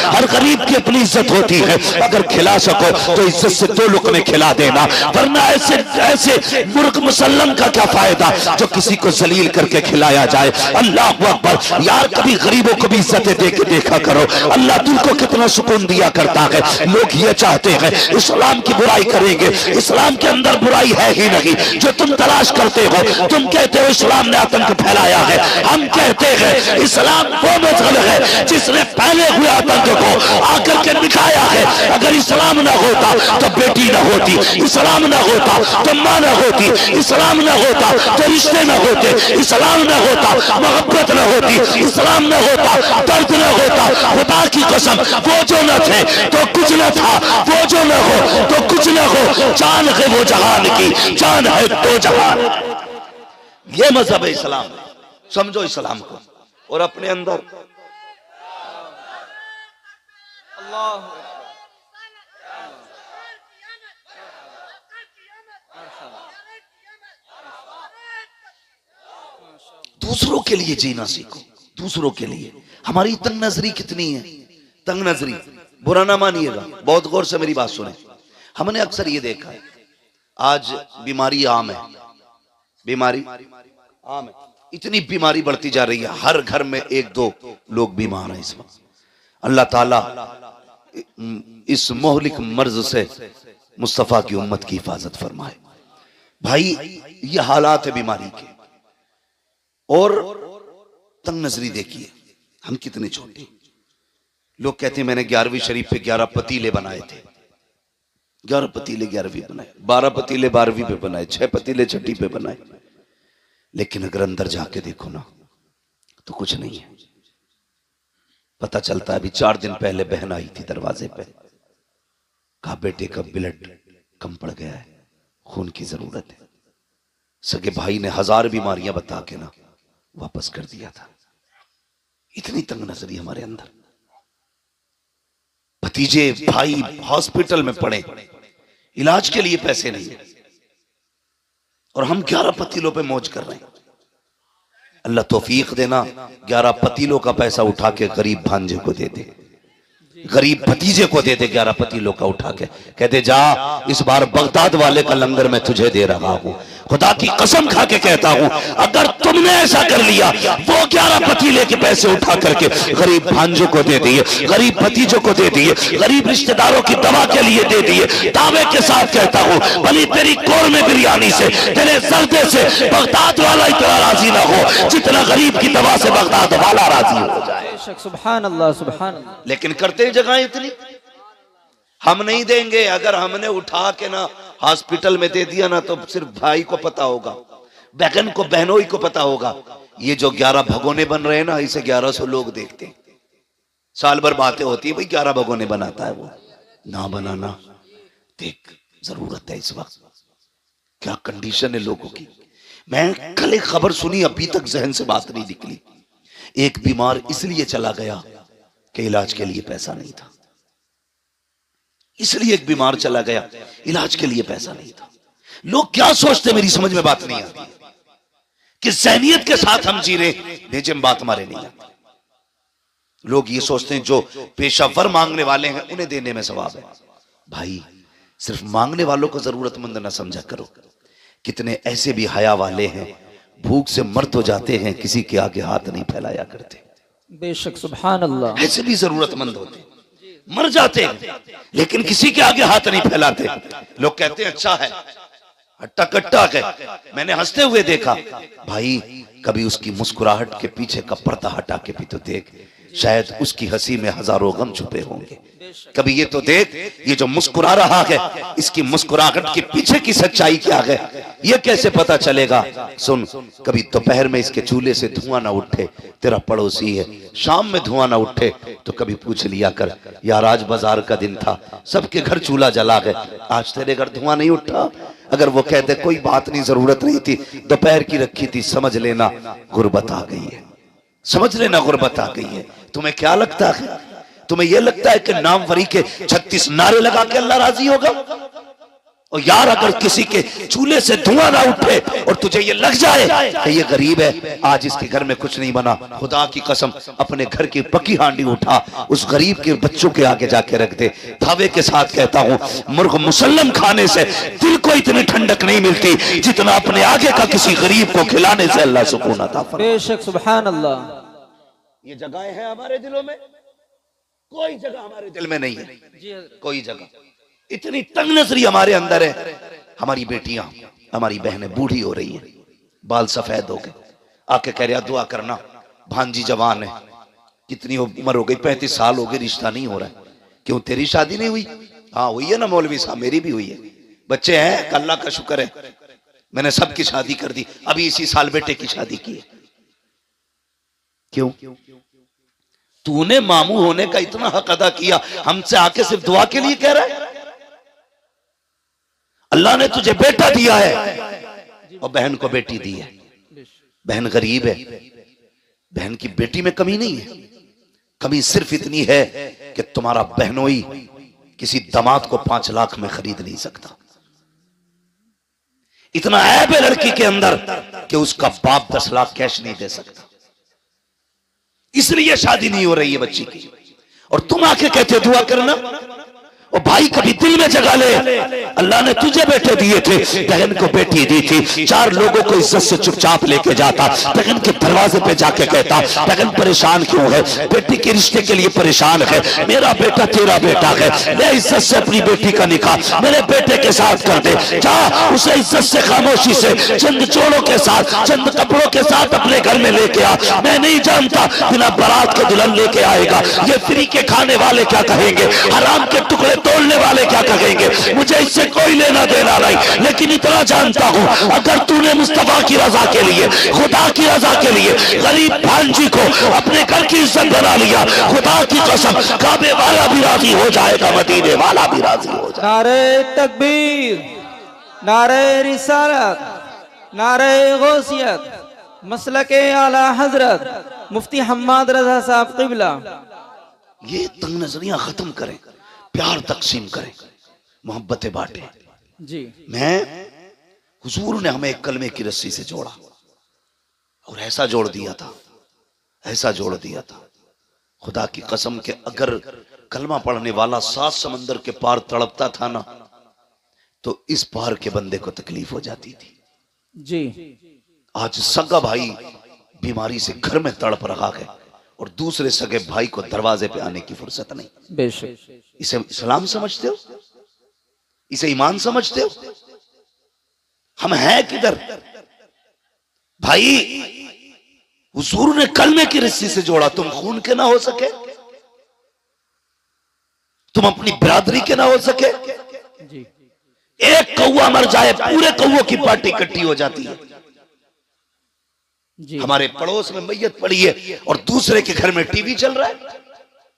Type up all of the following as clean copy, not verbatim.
हर गरीब की अपनी इज्जत होती है, अगर खिला सको तो इज्जत से 2 लुक़मे खिला देना, वरना ऐसे ऐसे मुर्ग मुसल्लम का क्या फायदा जो किसी को जलील करके खिलाया जाए। अल्लाह अकबर। यार कभी गरीबों को भी इज्जत दे के देखा करो, अल्लाह दिल को कितना सुकून दिया करता है। लोग ये चाहते हैं इस्लाम की बुराई करेंगे, इस्लाम के अंदर बुराई है ही नहीं जो तुम तलाश करते हो। तुम कहते हो इस्लाम ने आतंक फैलाया है, हम कहते हैं इस्लाम वो मजहब है जिसने फैले हुए आतंक को आकर के दिखाया है। अगर इस्लाम ना होता तो बेटी ना होती, इस्लाम ना होता तो माँ ना होती, इस्लाम ना होता तो रिश्ते ना होते, इस्लाम ना होता मोहब्बत ना होती, इस्लाम ना होता दर्द ना होता। खुदा की कसम वो जो न थे तो कुछ न था, वो जो न हो तो कुछ न हो। जान है वो जहान की, जान है तो जहान। ये मजहब है इस्लाम। समझो इस्लाम को और अपने अंदर दूसरों के लिए जीना सीखो, दूसरों के लिए। हमारी तंग नजरी कितनी है, तंग नजरी। बुरा ना मानिएगा, बहुत गौर से मेरी बात सुने। हमने अक्सर ये देखा है आज बीमारी आम है, बीमारी आम है, इतनी बीमारी बढ़ती जा रही है, हर घर में 1-2 लोग बीमार हैं इस वक्त। अल्लाह ताला इस मोहलिक मर्ज से मुस्तफा की उम्मत की हिफाजत फरमाए। भाई ये हालात है बीमारी के। और तंग नजरी देखिए, हम कितने छोटे। लोग कहते हैं मैंने 11वीं शरीफ पे 11 पतीले बनाए थे, 11 पतीले 11वीं बनाए, 12 पतीले 12वीं पे बनाए, 6 पतीले 6ठी पे बनाए। लेकिन अगर अंदर जाके देखो ना तो कुछ नहीं है। पता चलता है अभी 4 दिन पहले बहन आई थी दरवाजे पे, कहा बेटे का ब्लड कम पड़ गया है, खून की जरूरत है। सगे भाई ने 1000 बीमारियां बता के ना वापस कर दिया था। इतनी तंग नजरी हमारे अंदर। भतीजे भाई हॉस्पिटल में पड़े, इलाज के लिए पैसे नहीं और हम 11 पतीलों पे मौज कर रहे हैं। अल्लाह तौफीक देना 11 पतीलों का पैसा उठा के गरीब भांजे को दे दे, गरीब भतीजे को दे दे 11 पतीलों का उठा के, कहते जा इस बार बगदाद वाले का लंगर मैं तुझे दे रहा हूं। खुदा की कसम खा के कहता हूं अगर तुमने ऐसा कर लिया, वो 11 पतीले के पैसे उठा करके गरीब भांजों को दे दिए, गरीब भतीजों को दे दिए, गरीब रिश्तेदारों की दवा के लिए दे दिए, दावे के साथ कहता हूं भली तेरी कौरमे बिरयानी से, तेरे सर्दे से बगदाद वाला इतना राजी ना हो जितना गरीब की दवा से बगदाद वाला राजी हो जाए। सुभान अल्लाह, सुभान अल्लाह। लेकिन करते जगह इतनी हम नहीं देंगे। अगर हमने उठा के ना हॉस्पिटल में दे दिया ना तो सिर्फ भाई को पता होगा, बहन को बहनों ही को पता होगा। ये जो 11 भगोने बन रहे हैं ना, इसे 1100 लोग देखते हैं। साल भर बातें होती है भाई 11 भगोने बनाता है वो, ना बनाना देख जरूरत है इस वक्त। क्या कंडीशन है लोगों की। मैं कल एक खबर सुनी, अभी तक जहन से बात नहीं निकली। एक बीमार इसलिए चला गया कि इलाज के लिए पैसा नहीं था, इसलिए एक बीमार चला गया, इलाज के लिए पैसा नहीं था। लोग क्या सोचते मेरी समझ में बात नहीं आती कि ज़हनियत के साथ हम जी रहे, भेजे में बात हमारे नहीं आती। लोग ये सोचते हैं जो पेशावर मांगने वाले हैं उन्हें देने में सवाब है। भाई सिर्फ मांगने वालों को जरूरतमंद ना समझा करो। कितने ऐसे भी हया वाले हैं भूख से मर तो जाते हैं, किसी के आगे हाथ नहीं फैलाया करते। बेशक सुभान अल्लाह। ऐसे भी जरूरतमंद होते, मर जाते हैं लेकिन किसी के आगे हाथ नहीं फैलाते। लोग कहते हैं अच्छा है, हट्टा कट्टा है। मैंने हंसते हुए देखा। भाई कभी उसकी मुस्कुराहट के पीछे का पर्दा हटा के भी तो देख, शायद उसकी हंसी में हजारों गम छुपे होंगे। कभी ये तो देख, ये जो मुस्कुरा रहा है इसकी मुस्कुराहट के पीछे की सच्चाई क्या है, ये कैसे पता चलेगा। सुन, कभी दोपहर में इसके चूल्हे से धुआं ना उठे, तेरा पड़ोसी है, शाम में धुआं ना उठे तो कभी पूछ लिया कर, यार आज बाजार का दिन था, सबके घर चूल्हा जला है, आज तेरे घर धुआं नहीं उठा। अगर वो कहते कोई बात नहीं, जरूरत नहीं थी, दोपहर की रखी थी, समझ लेना गुर्बत आ गई है, समझ लेना गुर्बत आ गई है। तुम्हें क्या लगता है, तुम्हें यह लगता है कि नामवरी के 36 नारे लगा के अल्लाह राजी होगा? और यार अगर किसी के चूल्हे से धुआं ना उठे और तुझे ये लग जाए कि ये गरीब है, आज इसके घर में कुछ नहीं बना, खुदा की कसम अपने घर की पकी हांडी उठा उस गरीब के बच्चों के आगे जाके रख दे। दावे के साथ कहता हूं मुर्ग मुसल्लम खाने से दिल को इतनी ठंडक नहीं मिलती जितना अपने आगे का किसी गरीब को खिलाने से अल्लाह सुकून अता फरमाए। बेशक सुभान अल्लाह। ये जगहें हैं हमारे दिलों में, कोई जगह हमारे दिल में नहीं है, कोई जगह। इतनी तंग नजरी हमारे अंदर है। हमारी बेटियां, हमारी बहनें बूढ़ी हो रही है, बाल सफेद हो गए, आके कह रहा दुआ करना, भांजी जवान है, कितनी उम्र हो गई, 35 साल हो गए, रिश्ता नहीं हो रहा है। क्यों तेरी शादी नहीं हुई? हाँ हुई है ना मौलवी साहब, मेरी भी हुई है, बच्चे हैं, अल्लाह का शुक्र है, मैंने सबकी शादी कर दी, अभी इसी साल बेटे की शादी की है। क्यों? तूने मामू होने का इतना हक अदा किया, हमसे आके सिर्फ दुआ के लिए कह रहा है? अल्लाह ने तुझे बेटा दिया है और बहन को बेटी दी है। बहन गरीब है, बहन की बेटी में कमी नहीं है, कमी सिर्फ इतनी है कि तुम्हारा बहनोई किसी दामाद को 5 लाख में खरीद नहीं सकता। इतना ऐब है लड़की के अंदर कि उसका बाप 10 लाख कैश नहीं दे सकता, इसलिए शादी नहीं हो रही है बच्ची की। और तुम आके कहते दुआ करना। और भाई कभी दिल में जगा ले, अल्लाह ने तुझे बेटे दिए थे, बहन को बेटी दी थी, 4 लोगों को इज्जत से चुपचाप लेके जाता, बहन के दरवाजे पे जाके कहता बहन परेशान क्यों है, बेटी के रिश्ते के लिए परेशान है, मेरा बेटा तेरा बेटा है, मैं इज्जत से अपनी बेटी का निकाह मेरे बेटे के साथ कर दे, जा उसे इज्जत से खामोशी से चंद जोड़ों के साथ, चंद कपड़ों के साथ अपने घर में लेके आ। मैं नहीं जानता बिना बारात के दुल्हन लेके आएगा, ये फ्री के खाने वाले क्या कहेंगे, हराम के टुकड़े तोड़ने वाले क्या कहेंगे, मुझे इससे कोई लेना देना नहीं, लेकिन इतना जानता हूं अगर तूने मुस्तफा की रजा के लिए, खुदा की रजा के लिए गरीब भांजी को अपने घर की इज्जत बना लिया, खुदा की कसम काबे वाला भी राजी हो जाएगा, मदीने वाला भी राजी हो जाएगा। नारे तकबीर, नारे रिसालत, नारे गौसियत, मसलके आला हजरत मुफ्ती हम्माद रजा साहब क़िबला। ये तंग नजरियां खत्म करें, प्यार तकसीम करें, मोहब्बतें बांटें जी। हुजूर ने हमें एक कलमे की रस्सी से जोड़ा और ऐसा जोड़ दिया था, ऐसा जोड़ दिया था, खुदा की कसम के अगर कलमा पढ़ने वाला 7 समंदर के पार तड़पता था ना, तो इस पार के बंदे को तकलीफ हो जाती थी जी। आज सगा भाई बीमारी से घर में तड़प रहा है और दूसरे सगे भाई को दरवाजे पे आने की फुर्सत नहीं। बेशक। इसे इस्लाम समझते हो? इसे ईमान समझते हो? हम हैं किधर भाई? हुजूर ने कलमे की रस्सी से जोड़ा, तुम खून के ना हो सके, तुम अपनी बिरादरी के ना हो सके। जी। एक कौवा मर जाए पूरे कौवों की पार्टी इकट्ठी हो जाती है। जी। हमारे पड़ोस में मैयत पड़ी है और दूसरे के घर में टीवी चल रहा है,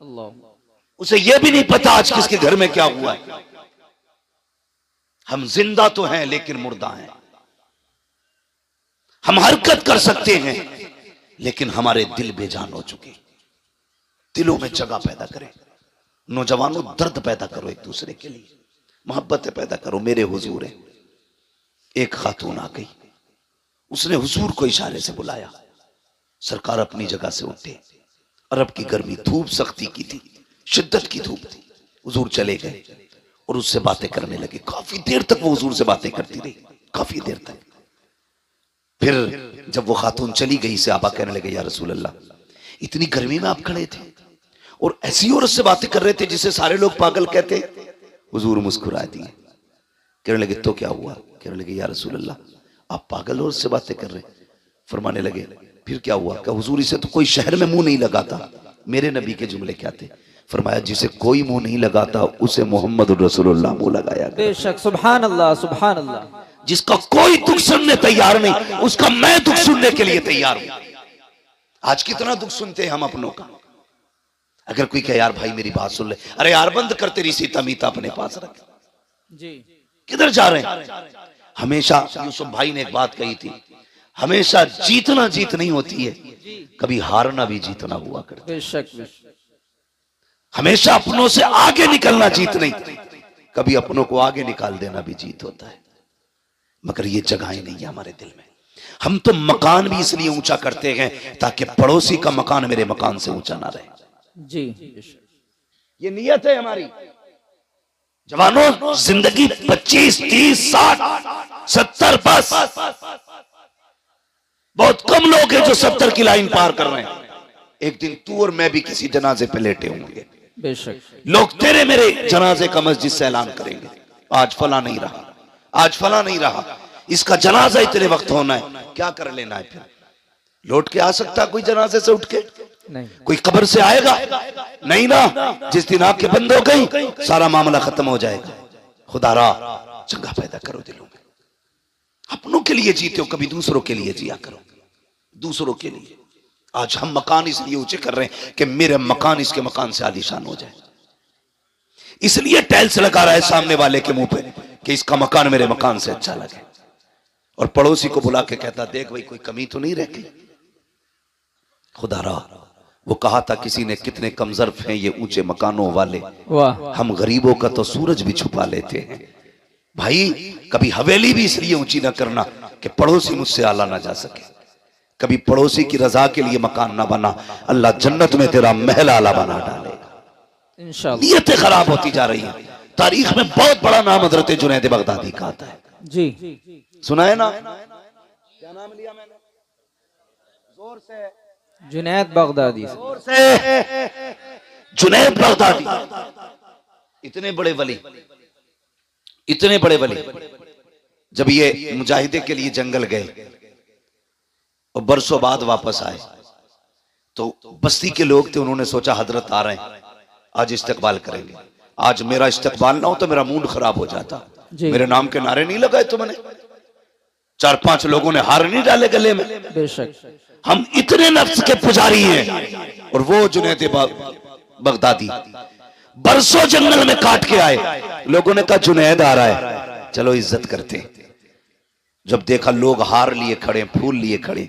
अल्लाह, उसे यह भी नहीं पता आज किसके घर में क्या हुआ है। हम जिंदा तो हैं लेकिन मुर्दा हैं, हम हरकत कर सकते हैं लेकिन हमारे दिल बेजान हो चुके। दिलों में जगह पैदा करें, नौजवानों दर्द पैदा करो, एक दूसरे के लिए मोहब्बतें पैदा करो। मेरे हुजूर है, एक खातून आ गई, उसने हुजूर को इशारे से बुलाया, सरकार अपनी जगह से उठे, अरब की गर्मी, धूप सख्ती की थी, शिद्दत की धूप थी। हुजूर चले गए और उससे बातें करने लगे। काफी देर तक वो हुजूर से बातें करती रही, काफी देर तक। फिर जब वो खातून चली गई, से आपा कहने लगे, या रसूल अल्लाह, इतनी गर्मी में आप खड़े थे और ऐसी औरत से बातें कर रहे थे जिसे सारे लोग पागल कहते। हुजूर मुस्कुरा दिए, कहने लगे तो क्या हुआ? कहने लगे, या रसूल अल्लाह, आप पागल औरत से बातें कर रहे। फरमाने लगे, फिर क्या हुआ? क्या हुजूर, इसे तो कोई शहर में मुंह नहीं लगाता। मेरे नबी के जुमले क्या थे? फरमाया, जिसे कोई मुंह नहीं लगाता उसे मोहम्मद रसूलुल्लाह मुंह लगाया। बेशक, सुभान अल्लाह, सुभान अल्लाह। जिसका कोई दुख सुनने तैयार नहीं, उसका मैं दुख सुनने के लिए तैयार हूं। आज कितना दुख सुनते हैं हम अपनों का। अगर कोई कहे, यार भाई मेरी बात सुन ले, अरे यार बंद कर, तेरी सीता मीता अपने पास रख जी। किधर जा रहे हैं? हमेशा यूसुफ भाई ने एक बात कही थी, हमेशा जीतना जीत नहीं होती है, कभी हारना भी जीतना हुआ करता है। बेशक, बेशक। हमेशा अपनों से आगे निकलना जीत नहीं, कभी अपनों को आगे निकाल देना भी जीत होता है, मगर ये जगहें नहीं है हमारे दिल में। हम तो मकान भी इसलिए ऊंचा करते हैं ताकि पड़ोसी का मकान मेरे मकान से ऊंचा ना रहे। जी, ये नियत है हमारी। जवानों, जिंदगी 25, 30, 60, 70 बस। बहुत कम लोग हैं जो 70 की लाइन पार कर रहे हैं। एक दिन तू और मैं भी किसी जनाजे पे लेटे होंगे, बेशक। लोग तेरे मेरे जनाजे का मस्जिद से ऐलान करेंगे, आज फला नहीं रहा, आज फला नहीं रहा, इसका जनाजा इतने वक्त होना है। क्या कर लेना है फिर? लौट के आ सकता कोई जनाजे से उठ के? नहीं। कोई कब्र से आएगा? नहीं ना। जिस दिन आंखें बंद हो गई सारा मामला खत्म हो जाएगा। खुदारा चंगा पैदा करो दिलों में। अपनों के लिए जीते हो, कभी दूसरों के लिए जिया करो, दूसरों के लिए। आज हम मकान इसलिए ऊंचे कर रहे हैं कि मेरे मकान इसके मकान से आलीशान हो जाए, इसलिए टाइल्स लगा रहा है सामने वाले के मुंह पे कि इसका मकान मेरे मकान से अच्छा लगे, और पड़ोसी को बुला के कहता देख भाई कोई कमी तो नहीं रहती। खुदारा, वो कहा था किसी ने, कितने कमजर्फ हैं ये ऊंचे मकानों वाले, वाह। हम गरीबों का तो सूरज भी छुपा लेते हैं। भाई कभी हवेली भी इसलिए ऊंची ना करना कि पड़ोसी मुझसे आला ना जा सके। कभी पड़ोसी की रजा के लिए मकान ना बना, अल्लाह जन्नत में तेरा महल आला बना डालेगा। इंशाअल्लाह। नीयतें खराब होती जा रही हैं। तारीख में बहुत बड़ा नाम हजरत जुनैद बगदादी का आता है। जी, सुना है ना? क्या नाम लिया मैंने? जोर से। जुनैद बगदादी। जोर से। जुनैद बगदादी, इतने बड़े वली, इतने बड़े वली, जब ये मुजाहिदे के लिए जंगल गए और बरसों बाद वापस आए तो बस्ती के लोग थे, उन्होंने सोचा हजरत आ रहे हैं, आज इस्तकबाल करेंगे। आज मेरा इस्तकबाल ना हो तो मेरा मूड खराब हो जाता। मेरे नाम के नारे नहीं लगाए तुमने, 4-5 लोगों ने हार नहीं डाले गले में। बेशक। हम इतने नफ्स के पुजारी हैं। और वो जुनैद बगदादी बरसों जंगल में काट के आए, लोगों ने कहा जुनैद आ रहा है, चलो इज्जत करते। जब देखा लोग हार लिए खड़े, फूल लिए खड़े,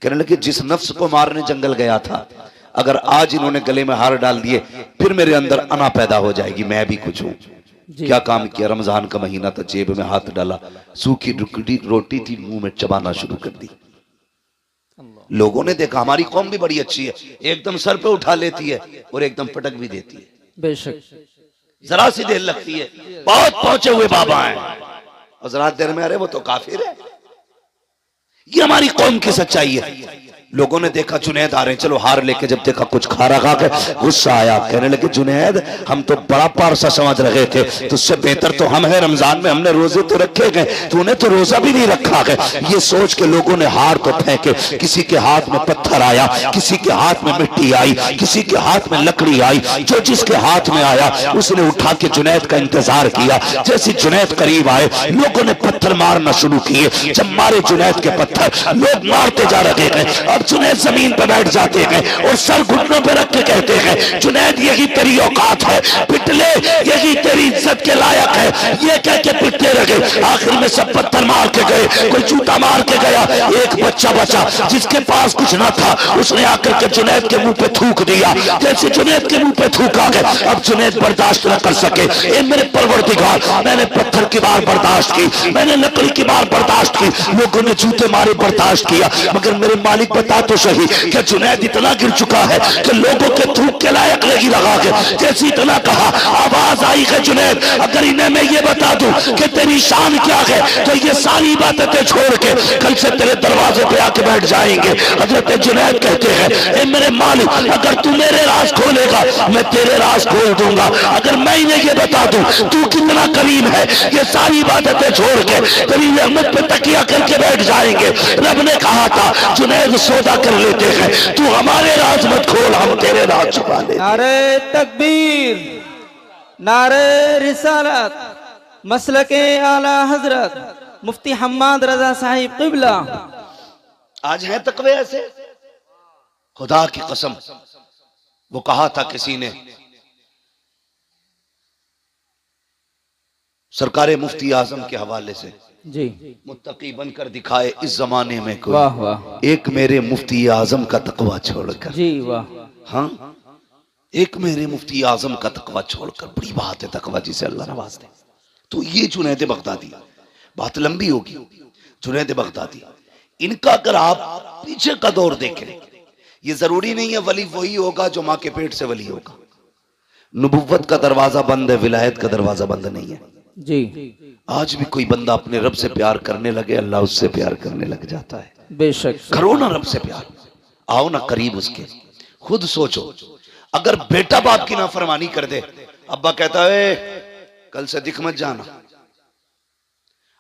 कहने लगे जिस नफ्स को मारने जंगल गया था, अगर आज इन्होंने गले में हार डाल दिए फिर मेरे अंदर अना पैदा हो जाएगी, मैं भी कुछ हूं। क्या काम किया? रमजान का महीना था, जेब में हाथ डाला, सूखी रोटी थी, मुंह में चबाना शुरू कर दी। लोगों ने देखा हमारी कौम भी बड़ी अच्छी है, एकदम सर पे उठा लेती है और एकदम पटक भी देती है। बेशक। जरा सी देर लगती है, बहुत पहुंचे हुए बाबा हैं, और जरा देर में अरे वो तो काफिर है। ये हमारी कौम की सच्चाई है। लोगों ने देखा जुनैद आ रहे हैं, चलो हार लेके, जब देखा कुछ खारा खा के गुस्सा आया, कहने लगे जुनैद हम तो बड़ा पारसा समझ रहे थे, तुझसे बेहतर तो हम हैं, रमजान में हमने रोजे तो रखे गए, तूने तो रोजा भी नहीं रखा है। ये सोच के लोगों ने हार तो फेंके, किसी के हाथ में पत्थर आया, किसी के हाथ में मिट्टी आई, किसी के हाथ में लकड़ी आई, जो जिसके हाथ में आया उसने उठा के जुनैद का इंतजार किया। जैसे जुनैद करीब आए, लोगों ने पत्थर मारना शुरू किए। जब मारे जुनैद के पत्थर, लोग मारते जा रहे हैं। अब जुनैद जमीन पर बैठ जाते हैं और सर घुटनों पर रख के कहते हैं जुनैद यही तेरी औकात है, पिटले, यही तेरी इज्जत के लायक है। ये कह के पिटते रहे। आखिर में सब पत्थर मार के गए, कोई जूता मार के गया। एक बच्चा बचा जिसके पास कुछ ना था, उसने आकर के जुनैद के मुंह पे थूक दिया। जैसे जुनैद के मुंह पे थूका गया, अब जुनैद बर्दाश्त न कर सके। ए मेरे परवरदिगार, मैंने पत्थर की बार बर्दाश्त की, मैंने लकड़ी की बार बर्दाश्त की, लोगों ने जूते मारे बर्दाश्त किया, मगर मेरे मालिक बता तो सही कि जुनैद इतना गिर चुका है कि लोगों के थूक के लायक नहीं लगा के। जैसे इतना कहा, आवाज आई है जुनैद अगर इन्हें मैं ये बता दूं कि तेरी शान क्या है तो ये सारी बातें छोड़ के कल से तेरे दरवाजे पे आके बैठ जाएंगे। हजरत जुनैद कहते हैं ए मेरे मालिक, अगर तू मेरे राज खोलेगा मैं तेरे राज खोल दूंगा। अगर मैं इन्हें ये बता दूं तू कितना करीम है, ये सारी बातें छोड़ के तेरी रहमत पे तकिया करके बैठ जाएंगे। रब ने कहा था जुनैद सौदा कर लेते हैं, तू हमारे राज मत खोल, हम तेरे राज छुपा ले। नारे तकबीर, नारे रिसालत, मसलके आला हजरत मुफ्ती हम्माद रजा साहिब क़िबला। आज है तकवे ऐसे, खुदा की कसम। वो कहा था किसी ने, सरकारे मुफ्ती आजम के हवाले से, जी, मुत्तकी बनकर दिखाए इस जमाने में कोई, वाह वाह, एक मेरे मुफ्ती आजम का तकवा छोड़कर। जी वाह, हाँ, एक मेरे मुफ्ती आजम का तकवा छोड़कर, बड़ी बात है तकवा जिसे अल्लाह नवाज दे। तो ये जुनैद बगदादी, बात लंबी होगी। जुनैद बगदादी, इनका अगर आप पीछे का दौर देखें, ये जरूरी नहीं है वली वही होगा जो माँ के पेट से वली होगा। नबुव्वत का दरवाजा बंद है, विलायत का दरवाजा बंद नहीं है जी। आज भी कोई बंदा अपने रब से प्यार करने लगे, अल्लाह उससे प्यार करने लग जाता है। बेशक। करो ना रब से प्यार, आओ ना करीब उसके। खुद सोचो, अगर बेटा बाप की नाफरमानी कर दे, अब्बा कहता है कल से दिख मत जाना।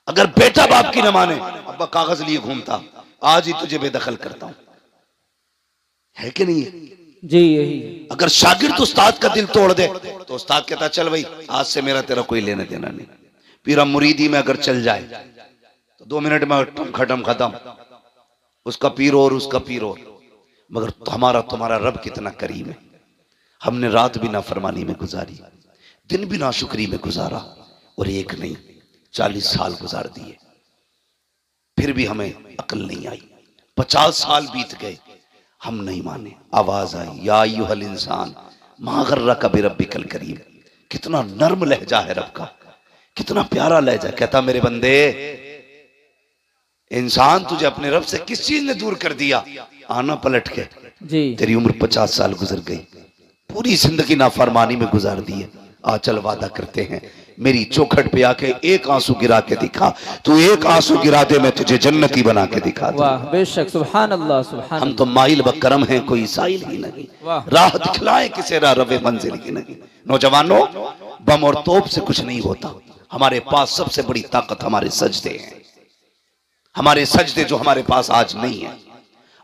अगर बेटा बाप की न माने, अब्बा कागज लिए घूमता, आज ही तुझे बेदखल करता हूं, है कि नहीं है? जी यही। अगर शागिर्द उस्ताद का दिल तोड़ दे तो उस्ताद कहता चल भाई आज से मेरा तेरा कोई लेने देना नहीं। पीरा मुरीदी में अगर चल जाए तो 2 मिनट में खत्म खत्म, उसका पीर और उसका पीर और। मगर हमारा तुम्हारा रब कितना करीम है। हमने रात भी नाफरमानी में गुजारी, दिन भी नाशुक्री में गुजारा, और एक नहीं 40 साल गुजार दिए, फिर भी हमें अकल नहीं आई। 50 साल बीत गए, हम नहीं माने। आवाज आई, या अय्युहल इंसान मा गर्रका बिरब्बिकल करीम। कितना नर्म लहजा है रब का, कितना प्यारा लहजा। कहता मेरे बंदे, इंसान तुझे अपने रब से किस चीज ने दूर कर दिया? आना पलट के जी। तेरी उम्र 50 साल गुजर गई, पूरी जिंदगी नाफरमानी में गुजार दी है। आ चल वादा करते हैं, मेरी चौखट पे आके एक आंसू गिरा के दिखा, तू एक आंसू गिरा दे, मैं तुझे जन्नती बना के दिखा दूं। वाह बेशक, सुभान अल्लाह सुभान। हम तो माइल बकरम हैं, कोई साइल ही नहीं। राह दिखलाए किसे रवे मंजिल की नहीं। नौजवानों, बम और तोप से कुछ नहीं होता। हमारे पास सबसे बड़ी ताकत हमारे सजदे हैं, हमारे सजदे जो हमारे पास आज नहीं है।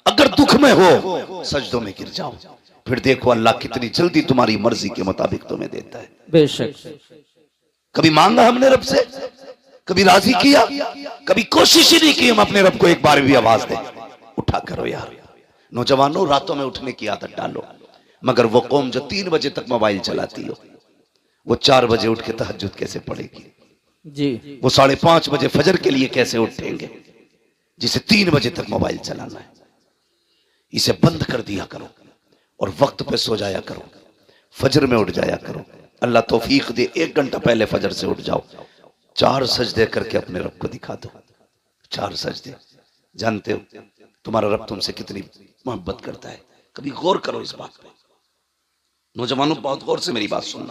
अगर दुख में हो, सजदों में गिर जाओ, फिर देखो अल्लाह कितनी जल्दी तुम्हारी मर्जी के मुताबिक तुम्हें देता है। बेशक। कभी मांगा हमने रब से, कभी राजी किया, कभी कोशिश ही नहीं की हम अपने रब को एक बार भी आवाज दें, उठा करो यार। नौजवानों, रातों में उठने की आदत डालो। मगर वो कौम जो 3 बजे तक मोबाइल चलाती हो, वो 4 बजे उठ के तहज्जुद कैसे पढ़ेगी जी? वो 5:30 बजे फजर के लिए कैसे उठेंगे, जिसे 3 बजे तक मोबाइल चलाना है? इसे बंद कर दिया करो और वक्त पे सो जाया करो, फजर में उठ जाया करो। अल्लाह तौफीक दे, 1 घंटा पहले फजर से उठ जाओ, 4 सजदे करके अपने रब को दिखा दो। 4 सजदे। जानते हो तुम्हारा रब तुमसे कितनी मोहब्बत करता है? कभी गौर करो इस बात पे। नौजवानों, बहुत गौर से मेरी बात सुनना।